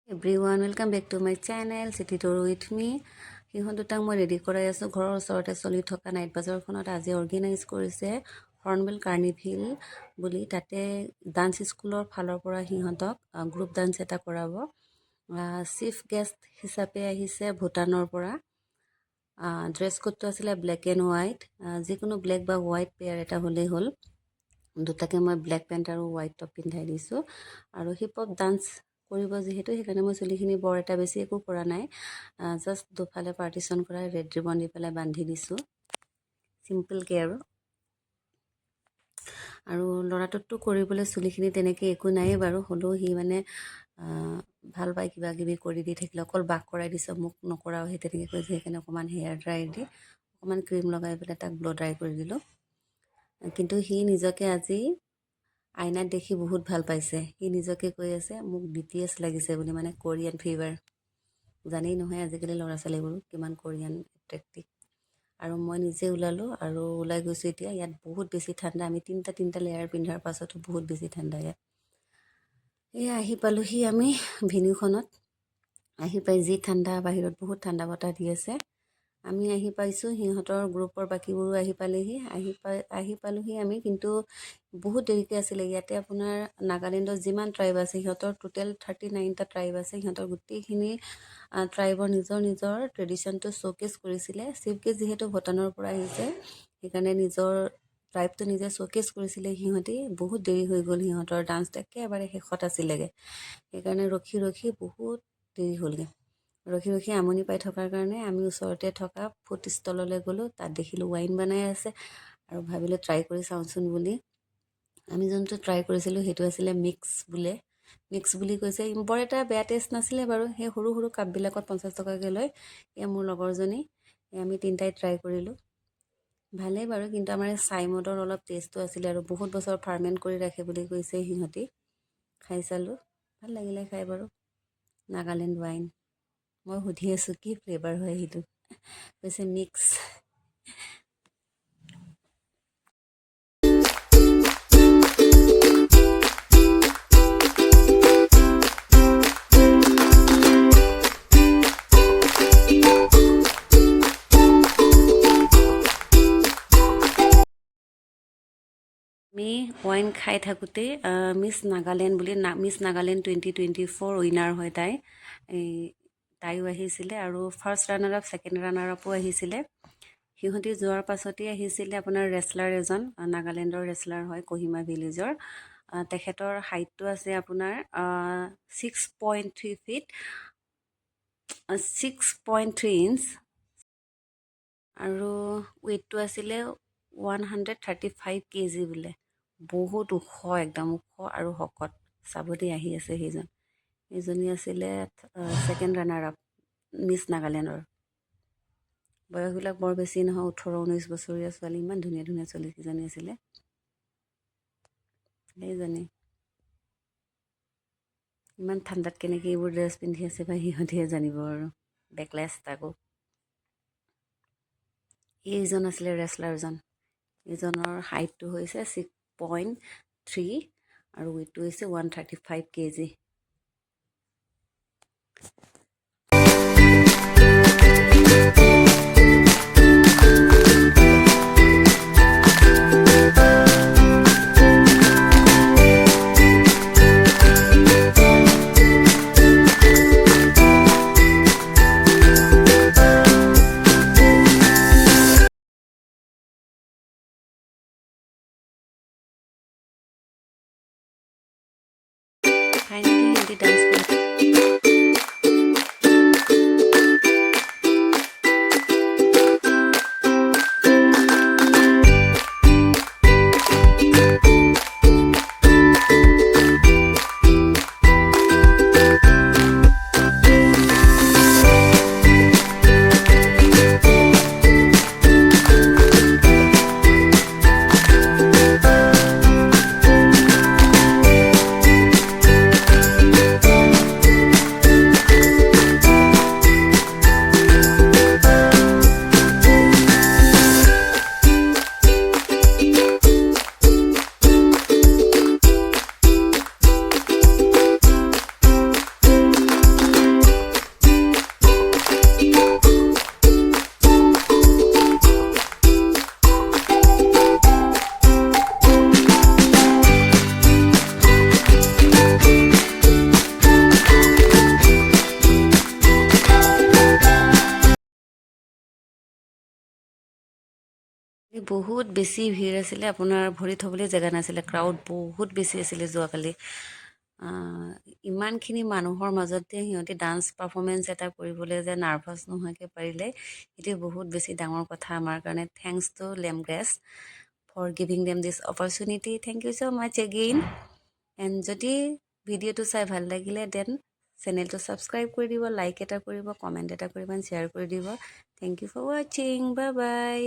Everyone, welcome back to my channel City Tour with me. সিহঁত দুটাক মই ready কৰাই আছোঁ ঘৰৰ ওচৰতে চলি থকা নাইট বাজাৰখনত আজি অৰ্গেনাইজ কৰিছে হৰ্ণবিল কাৰ্নিভেল বুলি তাতে ডান্স স্কুলৰ ফালৰ পৰা সিহঁতক গ্ৰুপ ডান্স এটা কৰাব চিফ গেষ্ট হিচাপে আহিছে ভুটানৰ পৰা ড্ৰেছ কোডটো আছিলে ব্লেক এণ্ড হোৱাইট যিকোনো ব্লেক বা হোৱাইট পেয়াৰ এটা হ'লেই হ'ল দুটাকে মই ব্লেক পেণ্ট আৰু হোৱাইট টপ পিন্ধাই দিছোঁ আৰু হিপ হপ ডান্স কৰিব যেহেতু সেইকাৰণে মই চুলিখিনি বৰ এটা বেছি একো কৰা নাই জাষ্ট দুফালে পাৰ্টিশ্যন কৰাই ৰেড ৰিবন দি পেলাই বান্ধি দিছোঁ চিম্পলকৈ আৰু ল'ৰাটোতো কৰিবলৈ চুলিখিনি তেনেকৈ একো নায়েই বাৰু হ'লেও সি মানে ভাল পায় কিবা কিবি কৰি দি থাকিলে অকল বাক কৰাই দিছোঁ মোক নকৰাও সেই তেনেকৈ কৈছে সেইকাৰণে অকণমান হেয়াৰ ড্ৰাই দি অকণমান ক্ৰীম লগাই পেলাই তাক ব্ল' ড্ৰাই কৰি দিলোঁ কিন্তু সি নিজকে আজি আইনাত দেখি বহুত ভাল পাইছে সি নিজকে কৈ আছে মোক BTS লাগিছে বুলি মানে কোৰিয়ান ফিভাৰ জানেই নহয় আজিকালি ল'ৰা ছোৱালীবোৰ কিমান কোৰিয়ান এট্ৰেক্টিভ আৰু মই নিজে ওলালোঁ আৰু ওলাই গৈছোঁ এতিয়া ইয়াত বহুত বেছি ঠাণ্ডা আমি তিনিটা লেয়াৰ পিন্ধাৰ পাছতো বহুত বেছি ঠাণ্ডা ইয়াত এয়া আহি পালোঁহি আমি ভেন্যুখনত আহি পাই যি ঠাণ্ডা বাহিৰত বহুত ঠাণ্ডা বতাহ দি আছে আমি আহি পাইছোঁ সিহঁতৰ গ্ৰুপৰ বাকীবোৰো আহি পালোঁহি আমি কিন্তু বহুত দেৰিকৈ আছিলে ইয়াতে আপোনাৰ নাগালেণ্ডৰ যিমান ট্ৰাইব আছে সিহঁতৰ টোটেল 39টা ট্ৰাইব আছে সিহঁতৰ গোটেইখিনি ট্ৰাইবৰ নিজৰ ট্ৰেডিশ্যনটো শ্ব'কেছ কৰিছিলে চিফ গেষ্ট যিহেতু ভূটানৰ পৰা আহিছে সেইকাৰণে নিজৰ ট্ৰাইবটো নিজে শ্ব'কেছ কৰিছিলে সিহঁতি বহুত দেৰি হৈ গ'ল সিহঁতৰ ডান্সটো একেবাৰে শেষত আছিলেগৈ সেইকাৰণে ৰখি বহুত দেৰি হ'লগৈ ৰখি আমনি পাই থকাৰ কাৰণে আমি ওচৰতে থকা ফুড ষ্টললৈ গ'লোঁ তাত দেখিলোঁ ৱাইন বনাই আছে আৰু ভাবিলোঁ ট্ৰাই কৰি চাওঁচোন বুলি আমি যোনটো ট্ৰাই কৰিছিলোঁ সেইটো আছিলে মিক্স বুলি কৈছে বৰ এটা বেয়া টেষ্ট নাছিলে বাৰু সেই সৰু কাপবিলাকত 50 টকাকৈ লয় এয়া মোৰ লগৰজনী আমি তিনিটাই ট্ৰাই কৰিলোঁ ভালেই বাৰু কিন্তু আমাৰ চাইমদৰ অলপ টেষ্টটো আছিলে আৰু বহুত বছৰ ফাৰ্মেণ্ট কৰি ৰাখে বুলি কৈছে সিহঁতি খাই চালোঁ ভাল লাগিলে খাই বাৰু নাগালেণ্ড ৱাইন মই সুধি আছোঁ কি ফ্লেভাৰ হয় সেইটো কৈছে মিক্স আমি ৱাইন খাই থাকোঁতেই মিছ নাগালেণ্ড বুলি মিছ নাগালেণ্ড 2024 উইনাৰ হয় তাইও আহিছিলে আৰু first runner up second runner আপো আহিছিলে সিহঁতি যোৱাৰ পাছতেই আহিছিলে আপোনাৰ ৰেচলাৰ এজন নাগালেণ্ডৰ ৰেচলাৰ হয় কহিমা ভিলেজৰ তেখেতৰ হাইটটো আছে আপোনাৰ 6.3 ফিট 6.3 ইঞ্চ আৰু ৱেইটটো আছিলে 135 kg বোলে বহুত ওখ একদম ওখ আৰু শকত চাবতে আহি আছে সেইজনী আছিলে ছেকেণ্ড ৰানাৰ আপ মিছ নাগালেণ্ডৰ বয়সবিলাক বৰ বেছি নহয় 18-19 বছৰীয়া ছোৱালী ইমান ধুনীয়া ছোৱালী কেইজনী আছিলে সেইজনী ইমান ঠাণ্ডাত কেনেকৈ এইবোৰ ড্ৰেছ পিন্ধি আছে বা সিহঁতিহে জানিব আৰু বেকলেছ তাকো এইজন আছিলে ৰেচলাৰজন এইজনৰ হাইটটো হৈছে 6.3 আৰু ৱেইটটো হৈছে 135 kg ফাইনেলি সিহঁতি ডান্স কৰিছে বহুত বেছি ভিৰ আছিলে, আপোনাৰ ভৰি থ'বলৈ জেগা নাছিলে, ক্ৰাউড বহুত বেছি আছিলে যোৱাকালি। ইমানখিনি মানুহৰ মাজতে সিহঁতে ডান্স পাৰফৰ্মেঞ্চ এটা কৰিবলৈ যে নাৰ্ভাছ নোহোৱাকৈ পাৰিলে, সেইটো বহুত বেছি ডাঙৰ কথা আমাৰ কাৰণে। থেংকছ টু লেমগ্ৰেছ for giving them this opportunity. Thank you so' much again. And যদি ভিডিঅ'টো চাই ভাল লাগিলে দেন চেনেলটো ছাবস্ক্ৰাইব কৰি দিব, লাইক এটা কৰিব, কমেণ্ট এটা কৰিব, শ্বেয়াৰ কৰি দিব। থেংক ইউ ফৰ ৱাচিং। Bye bye.